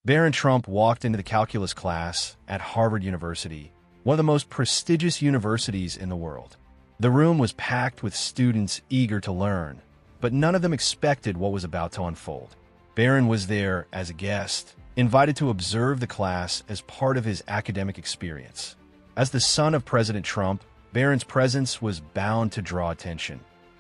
Barron Trump walked into the calculus class at Harvard University, one of the most prestigious universities in the world. The room was packed with students eager to learn, but none of them expected what was about to unfold. Barron was there as a guest, invited to observe the class as part of his academic experience. As the son of President Trump, Barron's presence was bound to draw attention,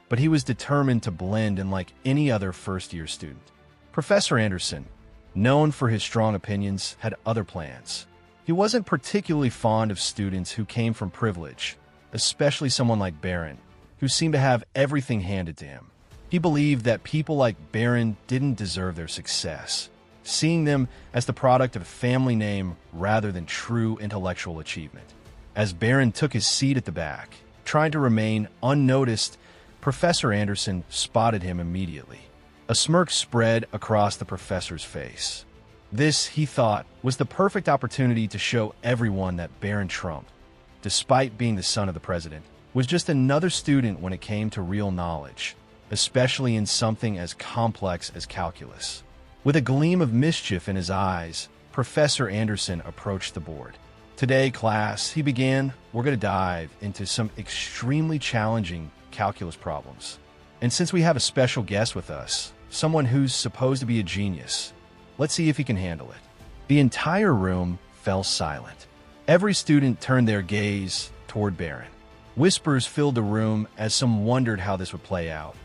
but he was determined to blend in like any other first-year student. Professor Anderson, known for his strong opinions, had other plans. He wasn't particularly fond of students who came from privilege, especially someone like Barron, who seemed to have everything handed to him. He believed that people like Barron didn't deserve their success, seeing them as the product of a family name rather than true intellectual achievement. As Barron took his seat at the back, trying to remain unnoticed, Professor Anderson spotted him immediately. A smirk spread across the professor's face. This, he thought, was the perfect opportunity to show everyone that Barron Trump, despite being the son of the president, was just another student when it came to real knowledge, especially in something as complex as calculus. With a gleam of mischief in his eyes, Professor Anderson approached the board. Today, class, he began, we're going to dive into some extremely challenging calculus problems. And since we have a special guest with us, someone who's supposed to be a genius, let's see if he can handle it. The entire room fell silent. Every student turned their gaze toward Barron. Whispers filled the room as some wondered how this would play out.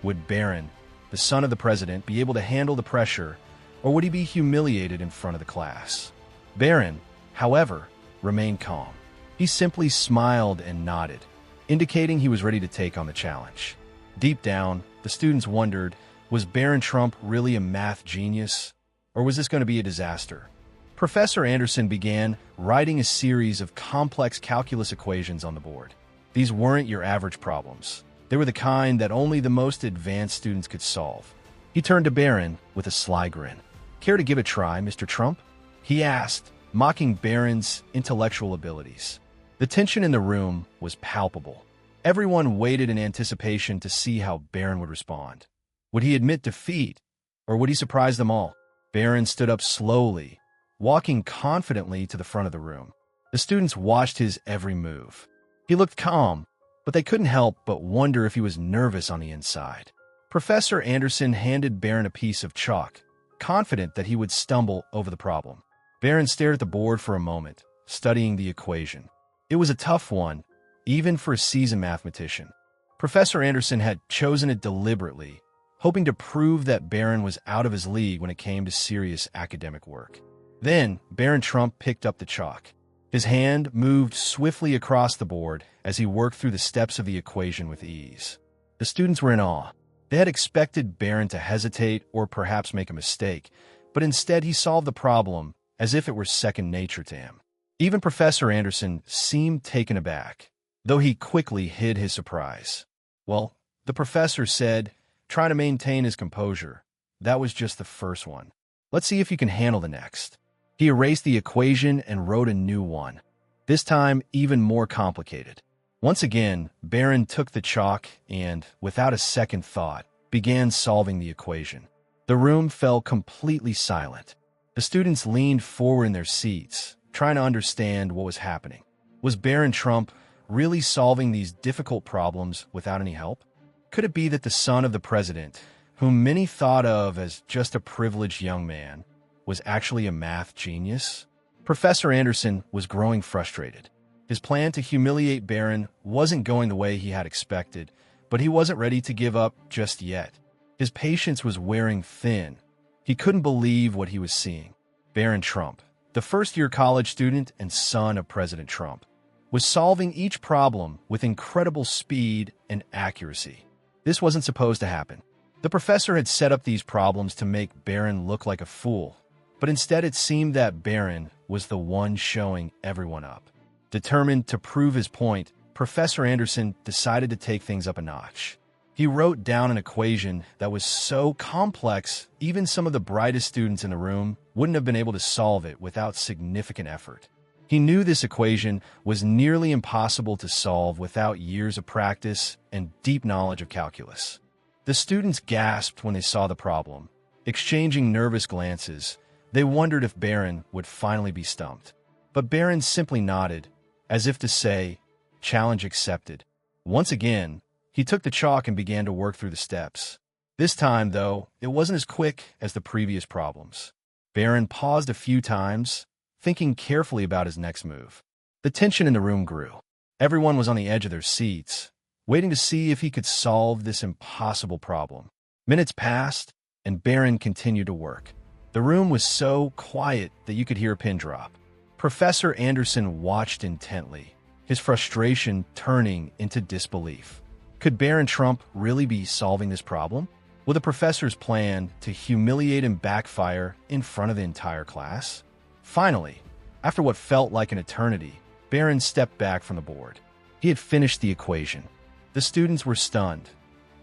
Would Barron, the son of the president, be able to handle the pressure, or would he be humiliated in front of the class? Barron, however, remained calm. He simply smiled and nodded, indicating he was ready to take on the challenge. Deep down, the students wondered, was Barron Trump really a math genius, or was this going to be a disaster? Professor Anderson began writing a series of complex calculus equations on the board. These weren't your average problems. They were the kind that only the most advanced students could solve. He turned to Barron with a sly grin. "Care to give it a try, Mr. Trump?" he asked, mocking Barron's intellectual abilities. The tension in the room was palpable. Everyone waited in anticipation to see how Barron would respond. Would he admit defeat, or would he surprise them all? Barron stood up slowly, walking confidently to the front of the room. The students watched his every move. He looked calm, but they couldn't help but wonder if he was nervous on the inside. Professor Anderson handed Barron a piece of chalk, confident that he would stumble over the problem. Barron stared at the board for a moment, studying the equation. It was a tough one, even for a seasoned mathematician. Professor Anderson had chosen it deliberately, hoping to prove that Barron was out of his league when it came to serious academic work. Then, Barron Trump picked up the chalk. His hand moved swiftly across the board as he worked through the steps of the equation with ease. The students were in awe. They had expected Barron to hesitate or perhaps make a mistake, but instead he solved the problem as if it were second nature to him. Even Professor Anderson seemed taken aback, though he quickly hid his surprise. "Well," the professor said, trying to maintain his composure, "that was just the first one. Let's see if you can handle the next." He erased the equation and wrote a new one, this time even more complicated. Once again, Barron took the chalk and, without a second thought, began solving the equation. The room fell completely silent. The students leaned forward in their seats, trying to understand what was happening. Was Barron Trump really solving these difficult problems without any help? Could it be that the son of the president, whom many thought of as just a privileged young man, was actually a math genius? Professor Anderson was growing frustrated. His plan to humiliate Barron wasn't going the way he had expected, but he wasn't ready to give up just yet. His patience was wearing thin. He couldn't believe what he was seeing. Barron Trump, the first-year college student and son of President Trump, was solving each problem with incredible speed and accuracy. This wasn't supposed to happen. The professor had set up these problems to make Barron look like a fool, but instead it seemed that Barron was the one showing everyone up. Determined to prove his point, Professor Anderson decided to take things up a notch. He wrote down an equation that was so complex, even some of the brightest students in the room wouldn't have been able to solve it without significant effort. He knew this equation was nearly impossible to solve without years of practice and deep knowledge of calculus. The students gasped when they saw the problem, exchanging nervous glances, They wondered if Barron would finally be stumped. But Barron simply nodded, as if to say, "Challenge accepted." Once again, he took the chalk and began to work through the steps. This time, though, it wasn't as quick as the previous problems. Barron paused a few times, thinking carefully about his next move. The tension in the room grew. Everyone was on the edge of their seats, waiting to see if he could solve this impossible problem. Minutes passed, and Barron continued to work. The room was so quiet that you could hear a pin drop. Professor Anderson watched intently, his frustration turning into disbelief. Could Barron Trump really be solving this problem? Will the professor's plan to humiliate him backfire in front of the entire class? Finally, after what felt like an eternity, Barron stepped back from the board. He had finished the equation. The students were stunned.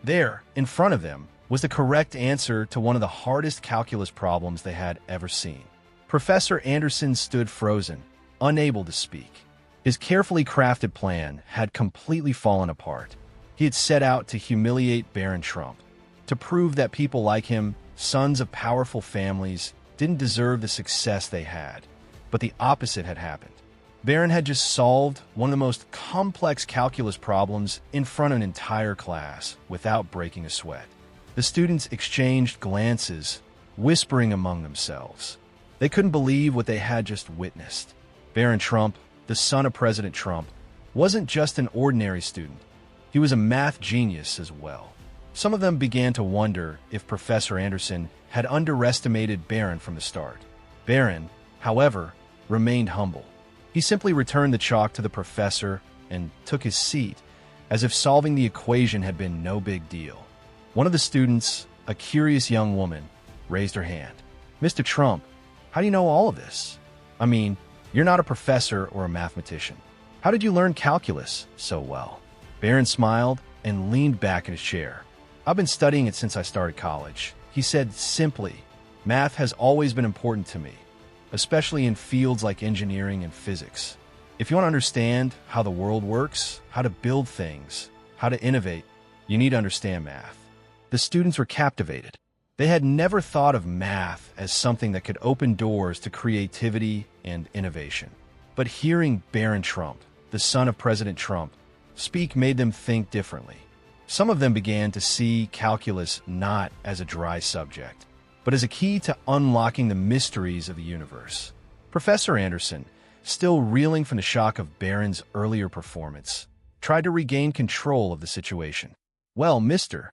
There, in front of them, was the correct answer to one of the hardest calculus problems they had ever seen. Professor Anderson stood frozen, unable to speak. His carefully crafted plan had completely fallen apart. He had set out to humiliate Barron Trump, to prove that people like him, sons of powerful families, didn't deserve the success they had. But the opposite had happened. Barron had just solved one of the most complex calculus problems in front of an entire class without breaking a sweat. The students exchanged glances, whispering among themselves. They couldn't believe what they had just witnessed. Barron Trump, the son of President Trump, wasn't just an ordinary student. He was a math genius as well. Some of them began to wonder if Professor Anderson had underestimated Barron from the start. Barron, however, remained humble. He simply returned the chalk to the professor and took his seat, as if solving the equation had been no big deal. One of the students, a curious young woman, raised her hand. "Mr. Trump, how do you know all of this? I mean, you're not a professor or a mathematician. How did you learn calculus so well?" Barron smiled and leaned back in his chair. "I've been studying it since I started college," he said simply. "Math has always been important to me, especially in fields like engineering and physics. If you want to understand how the world works, how to build things, how to innovate, you need to understand math." The students were captivated. They had never thought of math as something that could open doors to creativity and innovation. But hearing Barron Trump, the son of President Trump, speak made them think differently. Some of them began to see calculus not as a dry subject, but as a key to unlocking the mysteries of the universe. Professor Anderson, still reeling from the shock of Barron's earlier performance, tried to regain control of the situation. "Well, Mr.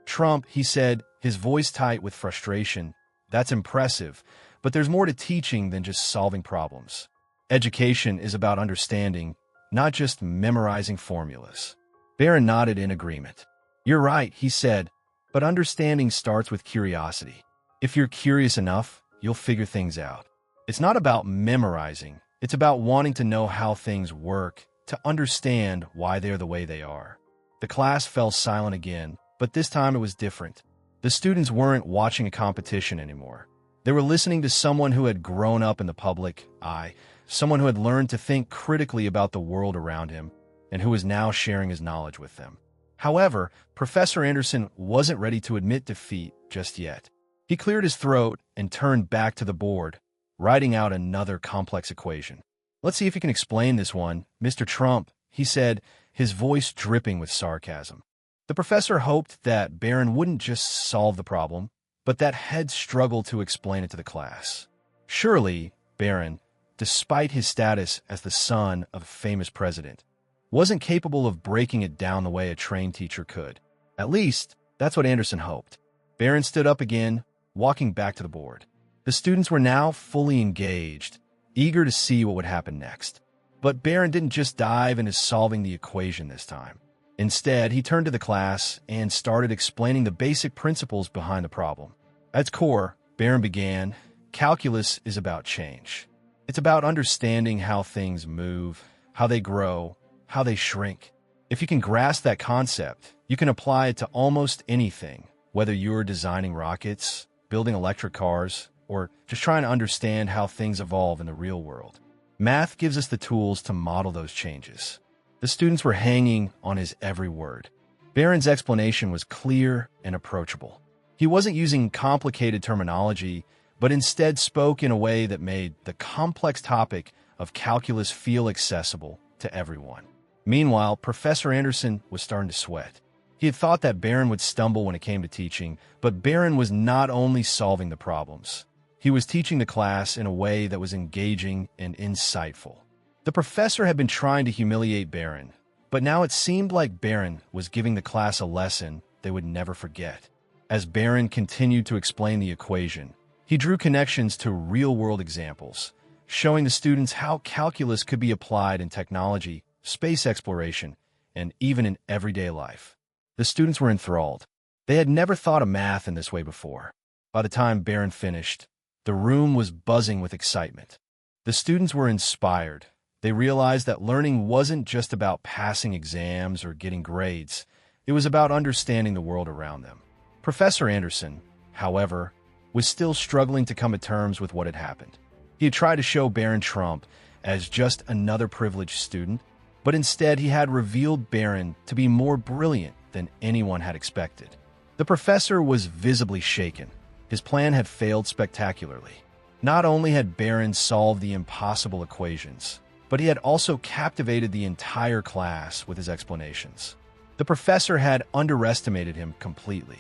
Trump," he said, his voice tight with frustration, "that's impressive, but there's more to teaching than just solving problems. Education is about understanding, not just memorizing formulas." Barron nodded in agreement. "You're right," he said, "but understanding starts with curiosity. If you're curious enough, you'll figure things out. It's not about memorizing. It's about wanting to know how things work, to understand why they're the way they are." The class fell silent again, but this time it was different. The students weren't watching a competition anymore. They were listening to someone who had grown up in the public eye, someone who had learned to think critically about the world around him, and who was now sharing his knowledge with them. However, Professor Anderson wasn't ready to admit defeat just yet. He cleared his throat and turned back to the board, writing out another complex equation. "Let's see if you can explain this one, Mr. Trump," he said, his voice dripping with sarcasm. The professor hoped that Barron wouldn't just solve the problem, but that he'd struggle to explain it to the class. Surely, Barron, despite his status as the son of a famous president, wasn't capable of breaking it down the way a trained teacher could. At least, that's what Anderson hoped. Barron stood up again, walking back to the board. The students were now fully engaged, eager to see what would happen next. But Barron didn't just dive into solving the equation this time. Instead, he turned to the class and started explaining the basic principles behind the problem. At its core, Barron began, calculus is about change. It's about understanding how things move, how they grow, how they shrink. If you can grasp that concept, you can apply it to almost anything, whether you're designing rockets, building electric cars, or just trying to understand how things evolve in the real world. Math gives us the tools to model those changes. The students were hanging on his every word. Barron's explanation was clear and approachable. He wasn't using complicated terminology, but instead spoke in a way that made the complex topic of calculus feel accessible to everyone. Meanwhile, Professor Anderson was starting to sweat. He had thought that Barron would stumble when it came to teaching, but Barron was not only solving the problems. He was teaching the class in a way that was engaging and insightful. The professor had been trying to humiliate Barron, but now it seemed like Barron was giving the class a lesson they would never forget. As Barron continued to explain the equation, he drew connections to real-world examples, showing the students how calculus could be applied in technology, space exploration, and even in everyday life. The students were enthralled. They had never thought of math in this way before. By the time Barron finished, the room was buzzing with excitement. The students were inspired. They realized that learning wasn't just about passing exams or getting grades. It was about understanding the world around them. Professor Anderson, however, was still struggling to come to terms with what had happened. He had tried to show Barron Trump as just another privileged student, but instead he had revealed Barron to be more brilliant than anyone had expected. The professor was visibly shaken. His plan had failed spectacularly. Not only had Barron solved the impossible equations, but he had also captivated the entire class with his explanations. The professor had underestimated him completely.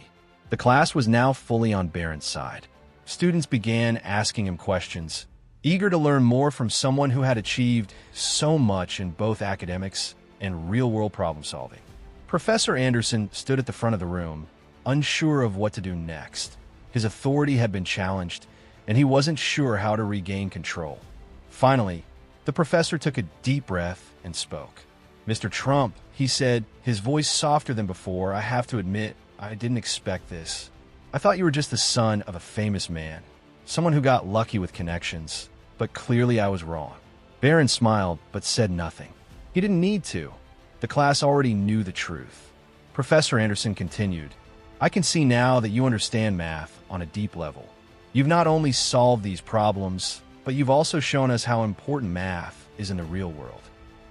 The class was now fully on Barron's side. Students began asking him questions, eager to learn more from someone who had achieved so much in both academics and real-world problem-solving. Professor Anderson stood at the front of the room, unsure of what to do next. His authority had been challenged, and he wasn't sure how to regain control. Finally, the professor took a deep breath and spoke. "Mr. Trump," he said, his voice softer than before, "I have to admit, I didn't expect this. I thought you were just the son of a famous man, someone who got lucky with connections, but clearly I was wrong." Barron smiled, but said nothing. He didn't need to. The class already knew the truth. Professor Anderson continued, "I can see now that you understand math on a deep level. You've not only solved these problems, but you've also shown us how important math is in the real world.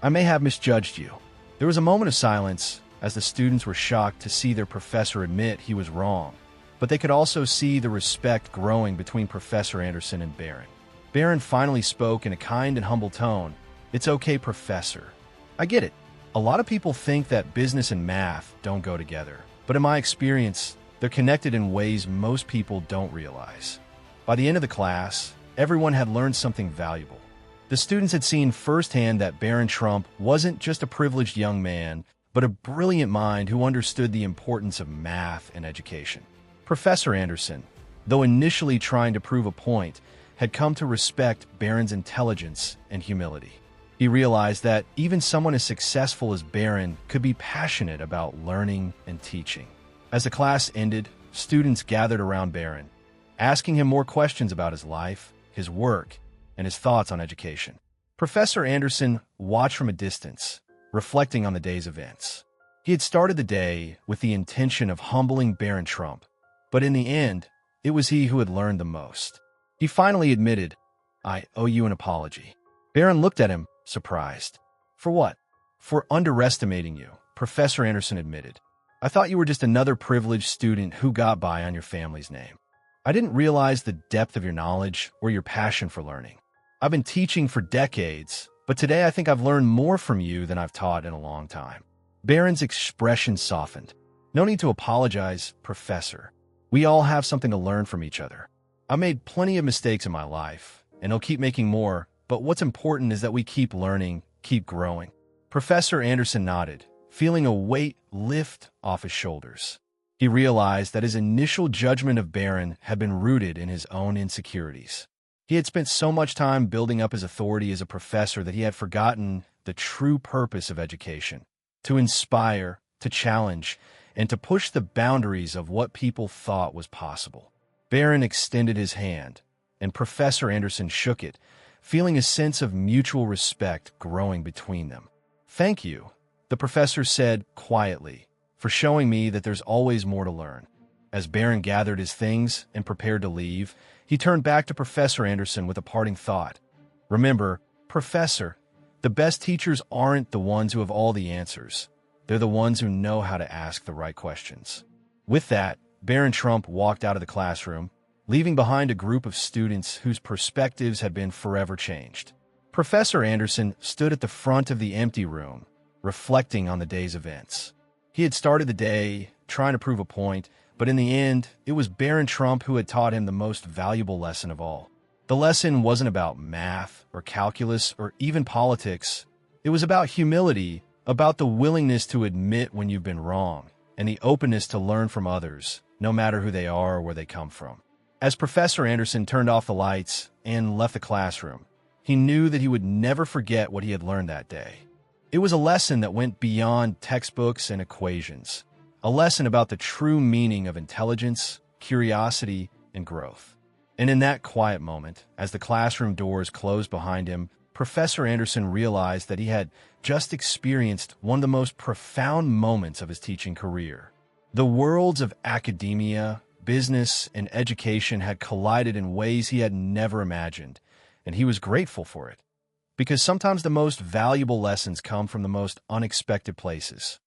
I may have misjudged you." There was a moment of silence as the students were shocked to see their professor admit he was wrong, but they could also see the respect growing between Professor Anderson and Barron. Barron finally spoke in a kind and humble tone. "It's okay, Professor. I get it. A lot of people think that business and math don't go together, but in my experience, they're connected in ways most people don't realize." By the end of the class, everyone had learned something valuable. The students had seen firsthand that Barron Trump wasn't just a privileged young man, but a brilliant mind who understood the importance of math and education. Professor Anderson, though initially trying to prove a point, had come to respect Barron's intelligence and humility. He realized that even someone as successful as Barron could be passionate about learning and teaching. As the class ended, students gathered around Barron, asking him more questions about his life, his work, and his thoughts on education. Professor Anderson watched from a distance, reflecting on the day's events. He had started the day with the intention of humbling Barron Trump, but in the end, it was he who had learned the most. He finally admitted, "I owe you an apology." Barron looked at him, surprised. "For what?" "For underestimating you," Professor Anderson admitted. "I thought you were just another privileged student who got by on your family's name. I didn't realize the depth of your knowledge or your passion for learning. I've been teaching for decades, but today I think I've learned more from you than I've taught in a long time." Barron's expression softened. "No need to apologize, Professor. We all have something to learn from each other. I've made plenty of mistakes in my life, and I'll keep making more, but what's important is that we keep learning, keep growing." Professor Anderson nodded, feeling a weight lift off his shoulders. He realized that his initial judgment of Barron had been rooted in his own insecurities. He had spent so much time building up his authority as a professor that he had forgotten the true purpose of education: to inspire, to challenge, and to push the boundaries of what people thought was possible. Barron extended his hand, and Professor Anderson shook it, feeling a sense of mutual respect growing between them. "Thank you," the professor said quietly, "for showing me that there's always more to learn." As Barron gathered his things and prepared to leave, he turned back to Professor Anderson with a parting thought. "Remember, Professor, the best teachers aren't the ones who have all the answers. They're the ones who know how to ask the right questions." With that, Barron Trump walked out of the classroom, leaving behind a group of students whose perspectives had been forever changed. Professor Anderson stood at the front of the empty room, reflecting on the day's events. He had started the day trying to prove a point, but in the end, it was Barron Trump who had taught him the most valuable lesson of all. The lesson wasn't about math or calculus or even politics. It was about humility, about the willingness to admit when you've been wrong, and the openness to learn from others, no matter who they are or where they come from. As Professor Anderson turned off the lights and left the classroom, he knew that he would never forget what he had learned that day. It was a lesson that went beyond textbooks and equations, a lesson about the true meaning of intelligence, curiosity, and growth. And in that quiet moment, as the classroom doors closed behind him, Professor Anderson realized that he had just experienced one of the most profound moments of his teaching career. The worlds of academia, business, and education had collided in ways he had never imagined, and he was grateful for it. Because sometimes the most valuable lessons come from the most unexpected places.